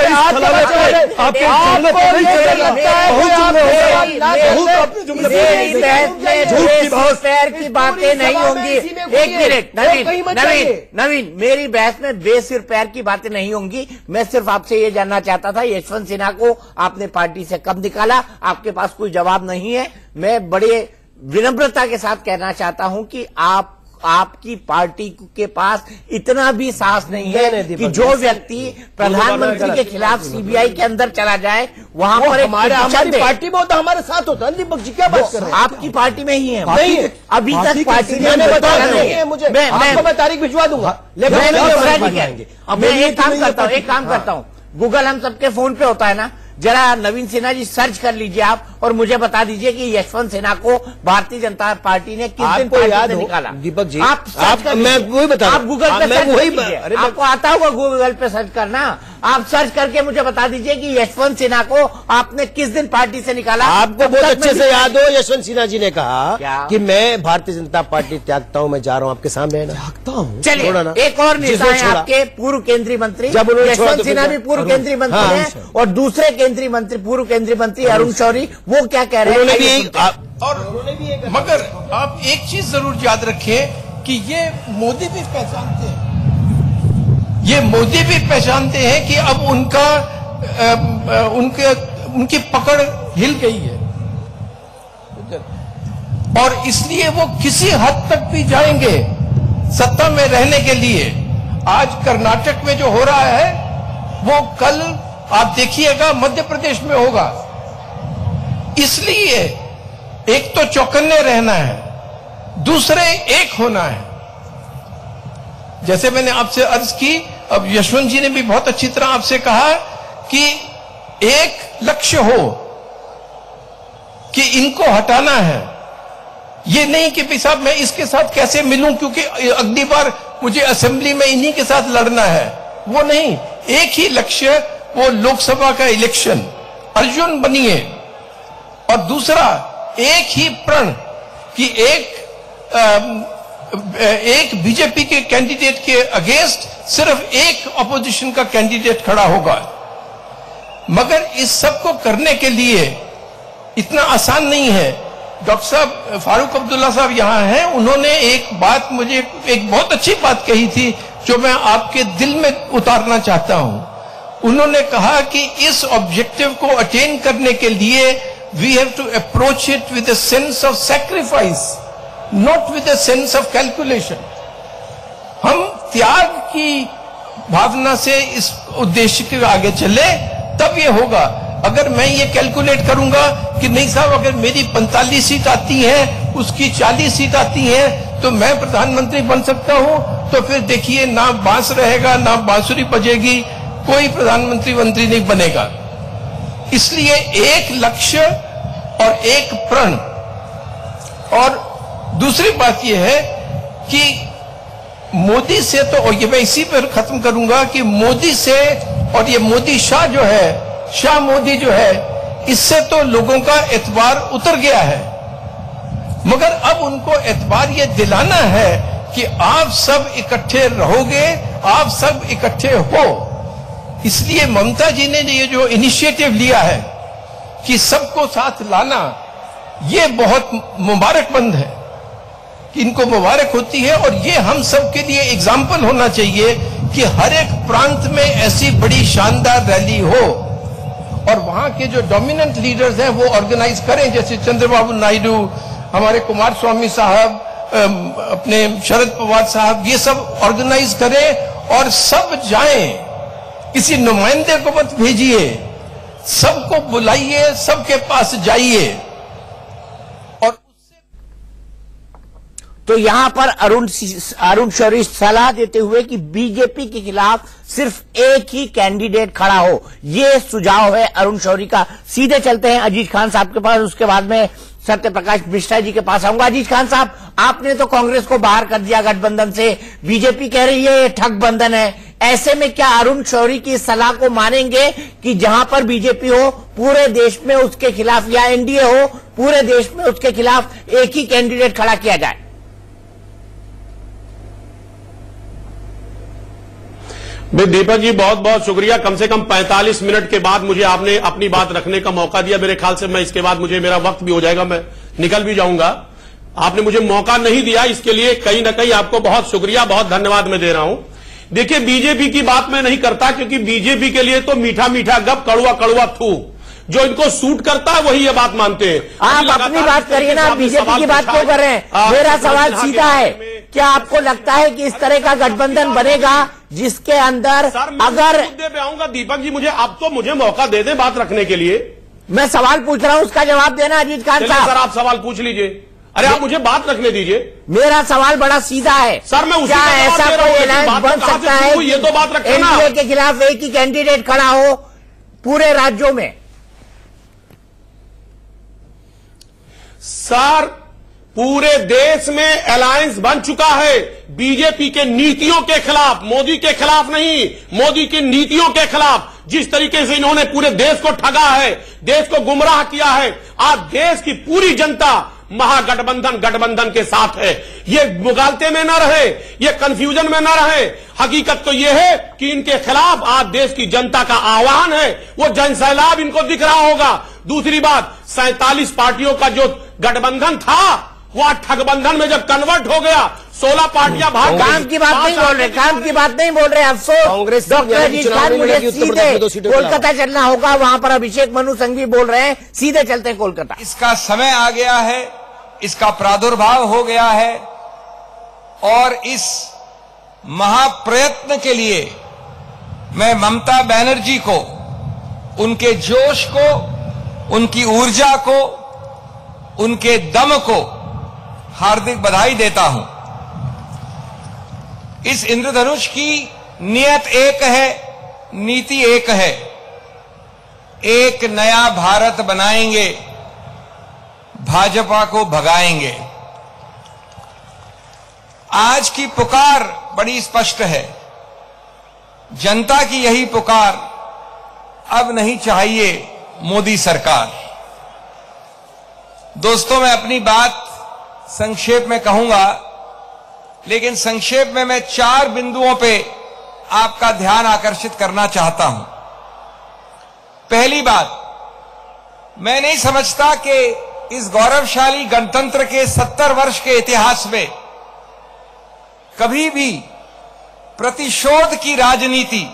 पैर की बातें नहीं होंगी। एक मिनट नवीन, मेरी बहस में बेसिर पैर की बातें नहीं होंगी। मैं सिर्फ आपसे ये जानना चाहता था, यशवंत सिन्हा को आपने पार्टी से कब निकाला? आपके पास कोई जवाब नहीं है। मैं बड़े विनम्रता के साथ कहना चाहता हूं कि आपकी पार्टी के पास इतना भी साहस नहीं है कि जो व्यक्ति प्रधानमंत्री के खिलाफ सीबीआई के अंदर चला जाए, वहां पर हमारी पार्टी में होता, हमारे साथ होता। दीपक जी क्या बात कर रहे हैं? आपकी पार्टी में ही है? नहीं, अभी तक पार्टी ने बताया नहीं है मुझे। मैं तारीख भिजवा दूंगा, लेकिन मैं एक काम करता हूँ, गूगल हम सबके फोन पे होता है ना, जरा नवीन सिन्हा जी सर्च कर लीजिए आप और मुझे बता दीजिए कि यशवंत सिन्हा को भारतीय जनता पार्टी ने किस दिन पार्टी से निकाला। दीपक जी आप मैं वही बता, आप गूगल पे सर्च कीजिए, आपको आता होगा गूगल पे सर्च करना। आप सर्च करके मुझे बता दीजिए कि यशवंत सिन्हा को आपने किस दिन पार्टी से निकाला। आपको बहुत अच्छे से याद हो, यशवंत सिन्हा जी ने कहा कि मैं भारतीय जनता पार्टी त्यागता हूं, मैं जा रहा हूं आपके सामने। त्यागता हूं? चलिए, एक और नेता है आपके पूर्व केंद्रीय मंत्री, यशवंत सिन्हा भी पूर्व केंद्रीय मंत्री हैं, और दूसरे केंद्रीय मंत्री, पूर्व केंद्रीय मंत्री अरुण शौरी, वो क्या कह रहे हैं? मगर आप एक चीज जरूर याद रखें कि ये मोदी भी पहचानते हैं, ये मोदी भी पहचानते हैं कि अब उनकी पकड़ हिल गई है, और इसलिए वो किसी हद तक भी जाएंगे सत्ता में रहने के लिए। आज कर्नाटक में जो हो रहा है वो कल आप देखिएगा मध्य प्रदेश में होगा। इसलिए एक तो चौकन्ने रहना है, दूसरे एक होना है। जैसे मैंने आपसे अर्ज की, अब यशवंत जी ने भी बहुत अच्छी तरह आपसे कहा कि एक लक्ष्य हो कि इनको हटाना है। ये नहीं कि भाई साहब मैं इसके साथ कैसे मिलूं क्योंकि अगली बार मुझे असेंबली में इन्हीं के साथ लड़ना है, वो नहीं। एक ही लक्ष्य, वो लोकसभा का इलेक्शन, अर्जुन बनिए। और दूसरा एक ही प्रण कि एक बीजेपी के कैंडिडेट के अगेंस्ट सिर्फ एक ऑपोजिशन का कैंडिडेट खड़ा होगा। मगर इस सब को करने के लिए इतना आसान नहीं है। डॉक्टर साहब फारूक अब्दुल्ला साहब यहाँ हैं, उन्होंने एक बात, मुझे एक बहुत अच्छी बात कही थी जो मैं आपके दिल में उतारना चाहता हूं। उन्होंने कहा कि इस ऑब्जेक्टिव को अटेन करने के लिए we have to approach it with a sense of sacrifice, not with a sense of calculation. हम त्याग की भावना से इस उद्देश्य के आगे चले तब ये होगा। अगर मैं ये कैलकुलेट करूंगा कि नहीं साहब अगर मेरी 45 सीट आती है, उसकी 40 सीट आती है, तो मैं प्रधानमंत्री बन सकता हूं, तो फिर देखिए ना बांस रहेगा ना बांसुरी बजेगी, कोई प्रधानमंत्री मंत्री नहीं बनेगा। इसलिए एक लक्ष्य और एक प्रण। और दूसरी बात यह है कि मोदी से तो, और ये मैं इसी पर खत्म करूंगा कि मोदी से और ये मोदी शाह जो है, शाह मोदी जो है, इससे तो लोगों का एतबार उतर गया है। मगर अब उनको एतबार ये दिलाना है कि आप सब इकट्ठे रहोगे, आप सब इकट्ठे हो। इसलिए ममता जी ने ये जो इनिशिएटिव लिया है कि सबको साथ लाना, ये बहुत मुबारकमंद है, कि इनको मुबारक होती है। और ये हम सब के लिए एग्जाम्पल होना चाहिए कि हर एक प्रांत में ऐसी बड़ी शानदार रैली हो और वहां के जो डोमिनेंट लीडर्स हैं वो ऑर्गेनाइज करें, जैसे चंद्रबाबू नायडू, हमारे कुमार स्वामी साहब, अपने शरद पवार साहब, ये सब ऑर्गेनाइज करें और सब जाएं। किसी नुमाइंदे को मत भेजिए, सबको बुलाइए, सबके पास जाइए तो यहां पर अरुण शौरी सलाह देते हुए कि बीजेपी के खिलाफ सिर्फ एक ही कैंडिडेट खड़ा हो, यह सुझाव है अरुण शौरी का। सीधे चलते हैं अजीज खान साहब के पास, उसके बाद में सत्य प्रकाश मिश्रा जी के पास आऊंगा। अजीज खान साहब, आपने तो कांग्रेस को बाहर कर दिया गठबंधन से, बीजेपी कह रही है ये ठग बंधन है। ऐसे में क्या अरुण शौरी की सलाह को मानेंगे कि जहां पर बीजेपी हो पूरे देश में उसके खिलाफ, या एनडीए हो पूरे देश में उसके खिलाफ एक ही कैंडिडेट खड़ा किया जाए? दीपक जी बहुत बहुत शुक्रिया। कम से कम 45 मिनट के बाद मुझे आपने अपनी बात रखने का मौका दिया। मेरे ख्याल से मैं इसके बाद मुझे मेरा वक्त भी हो जाएगा, मैं निकल भी जाऊंगा। आपने मुझे मौका नहीं दिया, इसके लिए कहीं ना कहीं आपको बहुत शुक्रिया, बहुत धन्यवाद मैं दे रहा हूं। देखिए, बीजेपी की बात मैं नहीं करता, क्योंकि बीजेपी के लिए तो मीठा मीठा गप, कड़वा कड़वा थू, जो इनको सूट करता है वही ये बात मानते हैं। आप अपनी बात करिए ना, बीजेपी की बात क्यों कर रहे हैं? मेरा सवाल सीधा है, क्या आपको लगता है कि इस तरह का गठबंधन बनेगा जिसके अंदर अगर मुद्दे पे आऊंगा? दीपक जी, मुझे अब तो मुझे मौका दे दें बात रखने के लिए। मैं सवाल पूछ रहा हूं, उसका जवाब देना अजीत खान साहब। सर, आप सवाल पूछ लीजिए। अरे आप मुझे बात रखने दीजिए। मेरा सवाल बड़ा सीधा है सर, मैं क्या ऐसा कोई एलायंस बन सकता है ये तो बात रखना, एनडीए के खिलाफ एक ही कैंडिडेट खड़ा हो पूरे राज्यों में? सर, पूरे देश में अलायंस बन चुका है बीजेपी के नीतियों के खिलाफ, मोदी के खिलाफ नहीं, मोदी की नीतियों के खिलाफ। जिस तरीके से इन्होंने पूरे देश को ठगा है, देश को गुमराह किया है, आज देश की पूरी जनता गठबंधन के साथ है। ये मुगालते में न रहे, ये कंफ्यूजन में न रहे। हकीकत तो ये है कि इनके खिलाफ आज देश की जनता का आह्वान है, वो जनसैलाब इनको दिख रहा होगा। दूसरी बात, 47 पार्टियों का जो गठबंधन था वो ठगबंधन में जब कन्वर्ट हो गया, 16 पार्टियां भाग। काम की बात नहीं बोल रहे, काम की बात नहीं बोल रहे। अफसोस कांग्रेस डॉक्टर अजीज खान, मुझे सीधे कोलकाता चलना होगा, वहां पर अभिषेक मनु संघ भी बोल रहे हैं। सीधे चलते हैं कोलकाता। इसका समय आ गया है, इसका प्रादुर्भाव हो गया है, और इस महाप्रयत्न के लिए मैं ममता बनर्जी को, उनके जोश को, उनकी ऊर्जा को, उनके दम को हार्दिक बधाई देता हूं। इस इंद्रधनुष की नियत एक है, नीति एक है। एक नया भारत बनाएंगे, भाजपा को भगाएंगे। आज की पुकार बड़ी स्पष्ट है, जनता की यही पुकार, अब नहीं चाहिए मोदी सरकार। दोस्तों, मैं अपनी बात संक्षेप में कहूंगा, लेकिन संक्षेप में मैं 4 बिंदुओं पे आपका ध्यान आकर्षित करना चाहता हूं। पहली बात, मैं नहीं समझता कि इस गौरवशाली गणतंत्र के 70 वर्ष के इतिहास में कभी भी प्रतिशोध की राजनीति,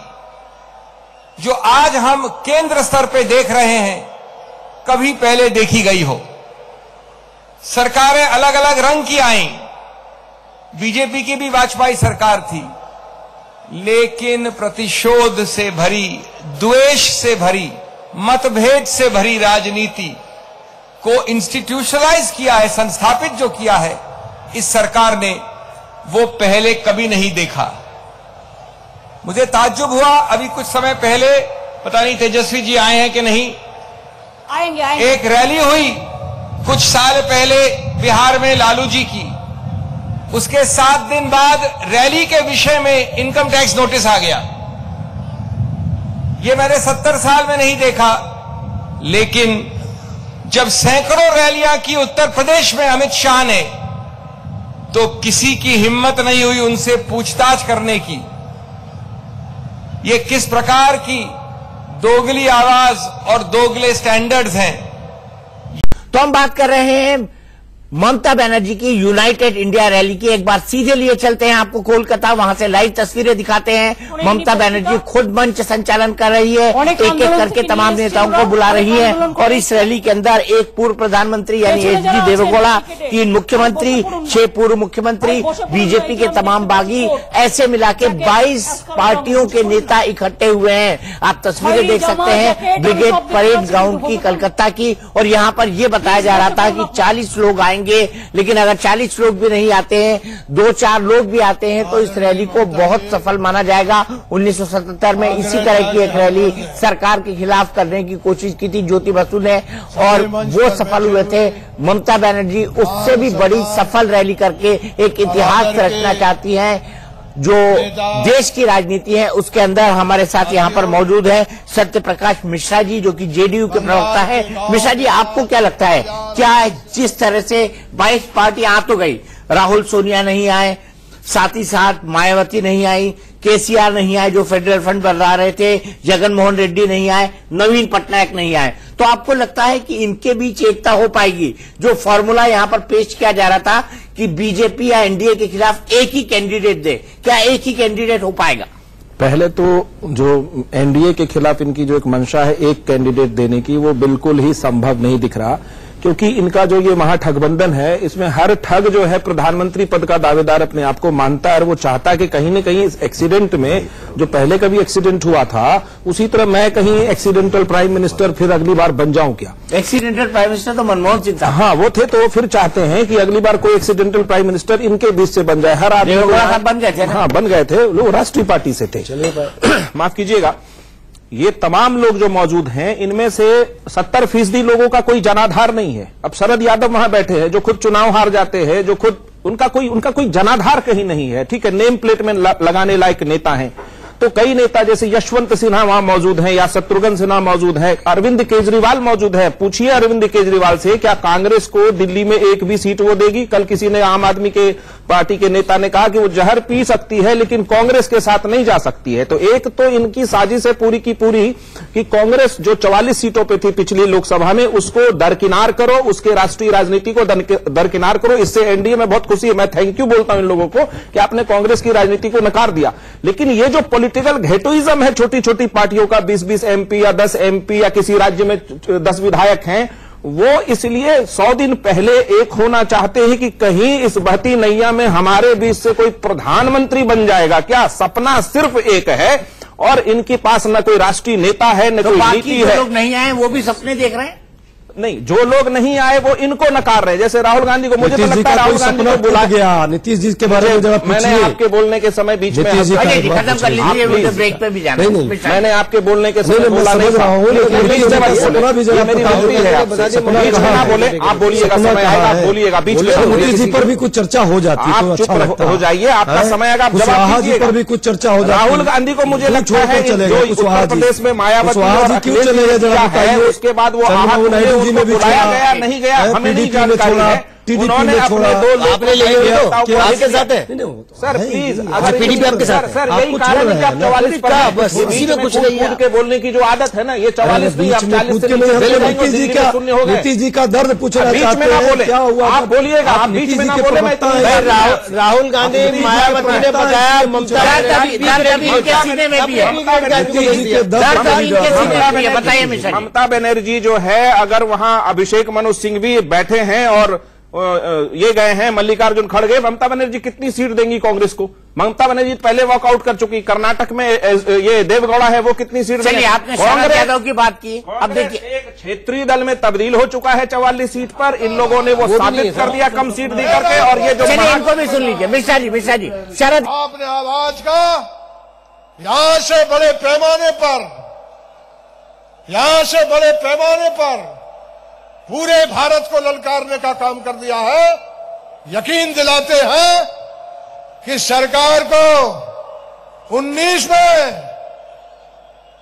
जो आज हम केंद्र स्तर पे देख रहे हैं, कभी पहले देखी गई हो। सरकारें अलग अलग रंग की आईं, बीजेपी की भी वाजपेयी सरकार थी, लेकिन प्रतिशोध से भरी, द्वेष से भरी, मतभेद से भरी राजनीति को इंस्टीट्यूशनलाइज किया है, संस्थापित जो किया है इस सरकार ने, वो पहले कभी नहीं देखा। मुझे ताज्जुब हुआ, अभी कुछ समय पहले, पता नहीं तेजस्वी जी आए हैं कि नहीं, आएंगे। एक रैली हुई कुछ साल पहले बिहार में लालू जी की, उसके 7 दिन बाद रैली के विषय में इनकम टैक्स नोटिस आ गया। ये मैंने 70 साल में नहीं देखा। लेकिन जब सैकड़ों रैलियां की उत्तर प्रदेश में अमित शाह ने, तो किसी की हिम्मत नहीं हुई उनसे पूछताछ करने की। ये किस प्रकार की दोगली आवाज और दोगले स्टैंडर्ड्स हैं। तो हम बात कर रहे हैं ममता बनर्जी की यूनाइटेड इंडिया रैली की। एक बार सीधे लिए चलते हैं आपको कोलकाता, वहां से लाइव तस्वीरें दिखाते हैं। ममता बनर्जी खुद मंच संचालन कर रही है, एक एक करके तमाम नेताओं को बुला रही है, और इस रैली के अंदर एक पूर्व प्रधानमंत्री यानी एचडी देवेगौड़ा, 3 मुख्यमंत्री, 6 पूर्व मुख्यमंत्री, बीजेपी के तमाम बागी, ऐसे मिला के 22 पार्टियों के नेता इकट्ठे हुए हैं। आप तस्वीरें देख सकते हैं ब्रिगेड परेड ग्राउंड की, कलकत्ता की, और यहाँ पर यह बताया जा रहा था कि 40 लोग आएंगे आएंगे, लेकिन अगर 40 लोग भी नहीं आते हैं, 2-4 लोग भी आते हैं, तो इस रैली को बहुत सफल माना जाएगा। 1977 में इसी तरह की एक रैली सरकार के खिलाफ करने की कोशिश की थी ज्योति बसु ने, और वो सफल हुए थे। ममता बनर्जी उससे भी बड़ी सफल रैली करके एक इतिहास रचना चाहती हैं। जो देश की राजनीति है उसके अंदर हमारे साथ यहाँ पर मौजूद है सत्य प्रकाश मिश्रा जी, जो कि जेडीयू के प्रवक्ता है। मिश्रा जी, आपको क्या लगता है, क्या जिस तरह से 22 पार्टी आ तो गई, राहुल सोनिया नहीं आए, साथ ही साथ मायावती नहीं आई, केसीआर नहीं आए जो फेडरल फंड बढ़ा रहे थे, जगन मोहन रेड्डी नहीं आए, नवीन पटनायक नहीं आए, तो आपको लगता है कि इनके बीच एकता हो पाएगी? जो फॉर्मूला यहां पर पेश किया जा रहा था कि बीजेपी या एनडीए के खिलाफ एक ही कैंडिडेट दे, क्या एक ही कैंडिडेट हो पाएगा? पहले तो जो एनडीए के खिलाफ इनकी जो एक मंशा है एक कैंडिडेट देने की, वो बिल्कुल ही संभव नहीं दिख रहा, क्योंकि इनका जो ये महाठगबंधन है, इसमें हर ठग जो है प्रधानमंत्री पद का दावेदार अपने आप को मानता है, और वो चाहता है कि कहीं न कहीं इस एक्सीडेंट में, जो पहले कभी एक्सीडेंट हुआ था, उसी तरह मैं कहीं एक्सीडेंटल प्राइम मिनिस्टर फिर अगली बार बन जाऊं क्या? एक्सीडेंटल प्राइम मिनिस्टर तो मनमोहन सिंह था। हाँ, वो थे, तो फिर चाहते हैं कि अगली बार कोई एक्सीडेंटल प्राइम मिनिस्टर इनके बीच से बन जाए। हर आदमी बन गए थे। हाँ, बन गए थे, लोग राष्ट्रीय पार्टी से थे। माफ कीजिएगा, ये तमाम लोग जो मौजूद हैं, इनमें से 70% लोगों का कोई जनाधार नहीं है। अब शरद यादव वहां बैठे हैं, जो खुद चुनाव हार जाते हैं, जो खुद उनका कोई जनाधार कहीं नहीं है, ठीक है, नेम प्लेट में लगाने लायक नेता हैं। तो कई नेता जैसे यशवंत सिन्हा वहां मौजूद हैं, या शत्रुघ्न सिन्हा मौजूद है, अरविंद केजरीवाल मौजूद है। पूछिए अरविंद केजरीवाल से, क्या कांग्रेस को दिल्ली में एक भी सीट वो देगी? कल किसी ने, आम आदमी के पार्टी के नेता ने कहा कि वो जहर पी सकती है लेकिन कांग्रेस के साथ नहीं जा सकती है। तो एक तो इनकी साजिश है पूरी की पूरी कि कांग्रेस जो 44 सीटों पे थी पिछली लोकसभा में, उसको दरकिनार करो, उसके राष्ट्रीय राजनीति को दरकिनार करो। इससे एनडीए में बहुत खुशी है, मैं थैंक यू बोलता हूं इन लोगों को कि आपने कांग्रेस की राजनीति को नकार दिया। लेकिन ये जो पॉलिटिकल घेटोइज्म है छोटी छोटी पार्टियों का, 20-20 एमपी या 10 एमपी या किसी राज्य में 10 विधायक हैं, वो इसलिए 100 दिन पहले एक होना चाहते हैं कि कहीं इस बहती नैया में हमारे बीच से कोई प्रधानमंत्री बन जाएगा क्या? सपना सिर्फ एक है, और इनके पास न कोई राष्ट्रीय नेता है, न कोई नीति है। लोग नहीं आए वो भी सपने देख रहे हैं। नहीं, जो लोग नहीं आए वो इनको नकार रहे। जैसे राहुल गांधी को, मुझे तो लगता है राहुल गांधी को बुला गया। नीतीश जी के बारे में जब मैंने आपके बोलने के समय बीच में खत्म कर लीजिए, ब्रेक पे भी जाना। मैंने आपके बोलने के समय बोला नहीं था। बोले आप बोलिएगा, समय आएगा आप बोलिएगा, बीच में मोदी जी पर भी कुछ चर्चा हो जाती है, आप चुप हो जाइए, आपका समय आएगा, जवाब जी पर भी कुछ चर्चा हो जाती है। राहुल गांधी को मुझे लगता है जो उत्तर प्रदेश में मायावती क्यों चले गए, उसके बाद वो जी में भी बुलाया गया नहीं गया हमें नहीं जानकारी है। उन्होंने अपने 2 लोग आपके साथ है सर, प्लीज, अगर पीडीपी आपके साथ सर यही कारण है कि आप 44 पर बस इसी में कुछ नहीं है के बोलने की जो आदत है ना, ये 44 नहीं, आप 40 से नीतीश जी का दर्द पूछना चाहते हैं, क्या हुआ? आप बोलिएगा, आप बीच में ना बोले। राहुल गांधी मायावती ने बताया, ममता बनर्जी जो है, अगर वहां अभिषेक मनु सिंह भी बैठे हैं और ये गए हैं मल्लिकार्जुन खड़गे, ममता बनर्जी कितनी सीट देंगी कांग्रेस को? ममता बनर्जी पहले वॉकआउट कर चुकी। कर्नाटक में ये देवगौड़ा है, वो कितनी सीट देंगे? आपने शरद यादव की बात की, अब देखिए एक क्षेत्रीय दल में तब्दील हो चुका है 44 सीट पर। इन लोगों ने वो साबित कर दिया कम सीट दी करके। और ये जो इनको भी सुन लीजिए मिश्रा जी, शरद आपने आवाज का यहां से बड़े पैमाने पर पूरे भारत को ललकारने का काम कर दिया है। यकीन दिलाते हैं कि सरकार को 19 में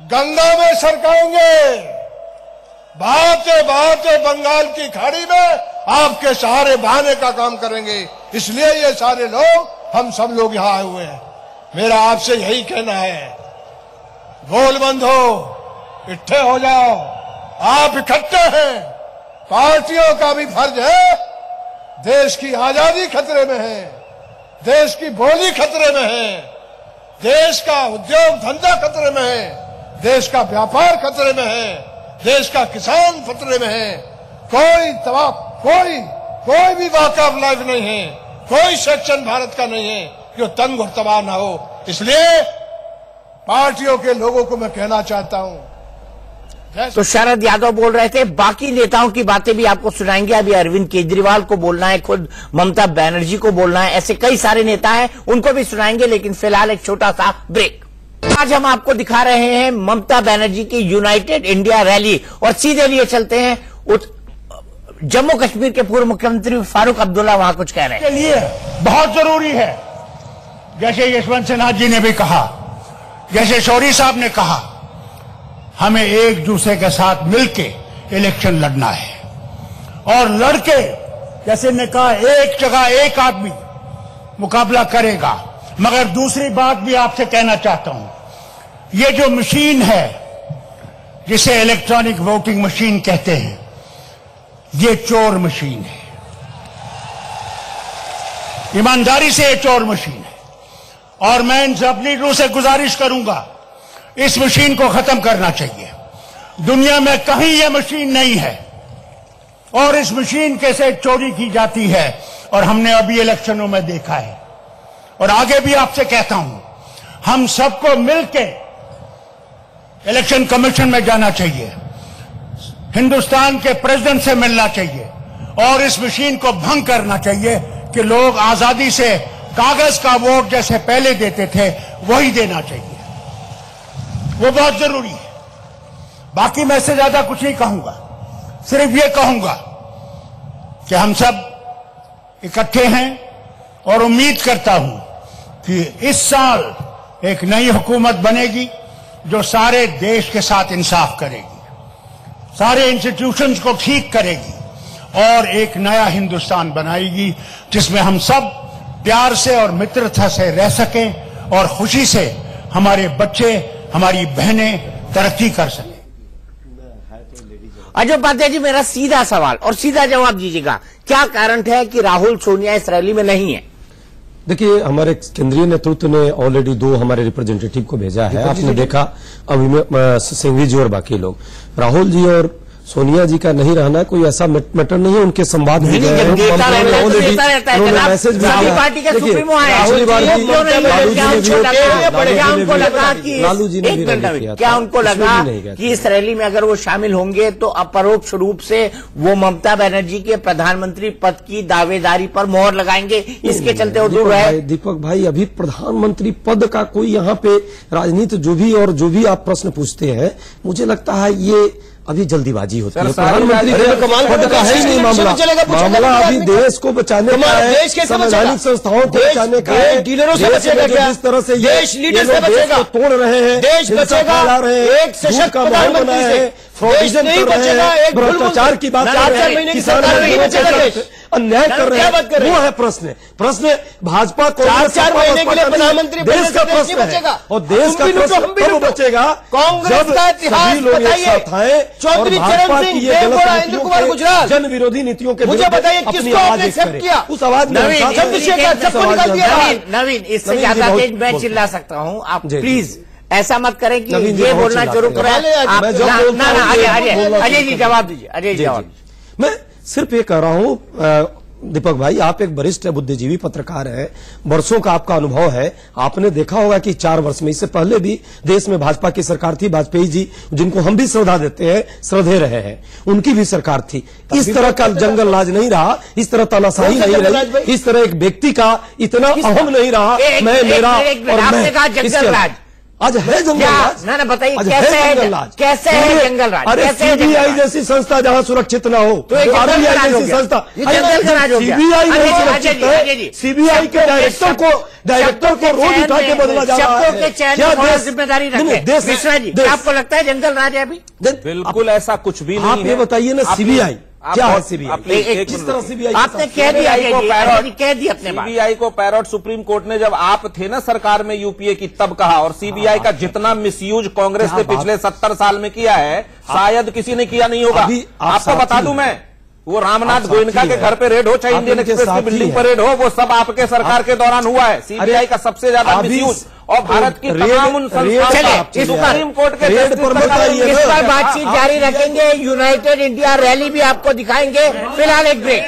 गंगा में सरकाएंगे, बहाते बहाते बंगाल की खाड़ी में आपके सहारे बहाने का काम करेंगे। इसलिए ये सारे लोग, हम सब लोग यहां आए हुए हैं। मेरा आपसे यही कहना है, गोल बंद हो, इकट्ठे हो जाओ। आप इकट्ठे हैं, पार्टियों का भी फर्ज है। देश की आजादी खतरे में है, देश की बोली खतरे में है, देश का उद्योग धंधा खतरे में है, देश का व्यापार खतरे में है, देश का किसान खतरे में है। कोई भी वॉक ऑफ लाइफ नहीं है, कोई सेक्शन भारत का नहीं है जो तंग और तबाह ना हो। इसलिए पार्टियों के लोगों को मैं कहना चाहता हूं, तो शरद यादव बोल रहे थे, बाकी नेताओं की बातें भी आपको सुनाएंगे। अभी अरविंद केजरीवाल को बोलना है, खुद ममता बनर्जी को बोलना है, ऐसे कई सारे नेता हैं, उनको भी सुनाएंगे। लेकिन फिलहाल एक छोटा सा ब्रेक। आज हम आपको दिखा रहे हैं ममता बनर्जी की यूनाइटेड इंडिया रैली, और सीधे लिए चलते हैं जम्मू कश्मीर के पूर्व मुख्यमंत्री फारूक अब्दुल्ला वहां कुछ कह रहे हैं। के लिए बहुत जरूरी है, जैसे यशवंत सिन्हा जी ने भी कहा, जैसे शौरी साहब ने कहा, हमें एक दूसरे के साथ मिलके इलेक्शन लड़ना है। और लड़के, जैसे ने कहा, एक जगह एक आदमी मुकाबला करेगा। मगर दूसरी बात भी आपसे कहना चाहता हूं, ये जो मशीन है जिसे इलेक्ट्रॉनिक वोटिंग मशीन कहते हैं, ये चोर मशीन है। ईमानदारी से ये चोर मशीन है। और मैं इन सब लीडरों से गुजारिश करूंगा, इस मशीन को खत्म करना चाहिए। दुनिया में कहीं ये मशीन नहीं है, और इस मशीन कैसे चोरी की जाती है, और हमने अभी इलेक्शनों में देखा है। और आगे भी आपसे कहता हूं, हम सबको मिलके इलेक्शन कमीशन में जाना चाहिए, हिंदुस्तान के प्रेसिडेंट से मिलना चाहिए, और इस मशीन को भंग करना चाहिए कि लोग आजादी से कागज का वोट जैसे पहले देते थे वही देना चाहिए। वो बहुत जरूरी है। बाकी मैं इससे ज्यादा कुछ नहीं कहूंगा, सिर्फ ये कहूंगा कि हम सब इकट्ठे हैं, और उम्मीद करता हूं कि इस साल एक नई हुकूमत बनेगी जो सारे देश के साथ इंसाफ करेगी, सारे इंस्टीट्यूशंस को ठीक करेगी, और एक नया हिंदुस्तान बनाएगी जिसमें हम सब प्यार से और मित्रता से रह सकें, और खुशी से हमारे बच्चे, हमारी बहनें तरक्की कर सकें। अजय उपाध्याय जी, मेरा सीधा सवाल और सीधा जवाब दीजिएगा, क्या कारण है कि राहुल सोनिया इस रैली में नहीं है? देखिए, हमारे केंद्रीय नेतृत्व ने ऑलरेडी 2 हमारे रिप्रेजेंटेटिव को भेजा है। आपने देखा अभी सिंघवी जी और बाकी लोग, राहुल जी और सोनिया जी का नहीं रहना कोई ऐसा मैटर नहीं है। उनके संवाद में मैसेज लालू जी ने क्या उनको लगा कि इस रैली में अगर वो शामिल होंगे तो अपरोक्ष रूप से वो ममता बनर्जी के प्रधानमंत्री पद की दावेदारी पर मोहर लगाएंगे, इसके चलते वो दूर रहे? दीपक भाई, अभी प्रधानमंत्री पद का कोई यहाँ पे राजनीति जो भी आप प्रश्न पूछते हैं, मुझे लगता है ये अभी जल्दीबाजी होती है। प्रधानमंत्री पद का है ही नहीं मामला। मामला अभी देश को बचाने का है, संवैधानिक संस्थाओं को बचाने का है, डीलरों से बचेगा क्या? जिस तरह से देश लीडर से बचेगा, तोड़ रहे हैं, देश बचेगा एक सशक्त प्रधानमंत्री से, देश नहीं बचेगा एक भ्रष्टाचार की बात, 4 महीने की सरकार नहीं बचेगा देश, अन्याय कर रहे हैं, वो है प्रश्न। भाजपा को 4 महीने के लिए प्रधानमंत्री देश का प्रश्न है, और देश का प्रश्न कब बचेगा? कांग्रेस का इतिहास बताइए, चौधरी चरण सिंह, देवगौड़ा, इंद्र कुमार गुजराल, जन विरोधी नीतियों के मुझे बताइए किसको आपने एक्सेप्ट किया? उस आवाज में चंद्रशेखर सबको निकाल दिया। नवीन, इससे ज्यादा तेज मैं चिल्ला सकता हूँ, आप प्लीज ऐसा मत करें कि ये बोलना शुरू करें। अजय जी जवाब दीजिए, अजय जी जवाब। मैं सिर्फ ये कह रहा हूँ दीपक भाई, आप एक वरिष्ठ बुद्धिजीवी पत्रकार हैं, वर्षों का आपका अनुभव है। आपने देखा होगा कि 4 वर्ष में, इससे पहले भी देश में भाजपा की सरकार थी, वाजपेयी जी जिनको हम भी श्रद्धा देते हैं, श्रद्धे रहे हैं, उनकी भी सरकार थी। इस तरह का जंगल राज नहीं रहा, इस तरह तानाशाही नहीं रही, इस तरह एक व्यक्ति का इतना अहम नहीं रहा, मैं मेरा और मैं। आज है जंगल राज? ना बताइए कैसे है जंगल राज? कैसे है जंगल राज? अरे सीबीआई जैसी संस्था जहां सुरक्षित ना हो, तो आरबीआई जैसी संस्था, सीबीआई नहीं सुरक्षित है। सीबीआई के डायरेक्टर को रोज उठा के बदला जा रहा है। क्या जिम्मेदारी रखे मिश्रा जी? आपको लगता है जंगल राज है अभी? बिल्कुल ऐसा कुछ भी नहीं है। आप ये बताइए ना, सीबीआई क्या है? सीबीआई किस तरह सीबीआई आपने कह दिया, कह दी अपने सीबीआई को पैरोट सुप्रीम कोर्ट ने जब आप थे ना सरकार में यूपीए की तब कहा, और सीबीआई का जितना मिसयूज कांग्रेस ने पिछले 70 साल में किया है शायद किसी ने किया नहीं होगा। आपको बता दूं मैं, वो रामनाथ गोयनका के घर पे रेड हो, चाहे इंडियन एक्सप्रेस की बिल्डिंग पर रेड हो, वो सब आपके सरकार के दौरान हुआ है। सीबीआई का सबसे ज्यादा मिसयूज, और भारत की तमाम उन संस्थाओं, सुप्रीम कोर्ट के इस पर बातचीत जारी रखेंगे। यूनाइटेड इंडिया रैली भी आपको दिखाएंगे। फिलहाल एक ब्रेक।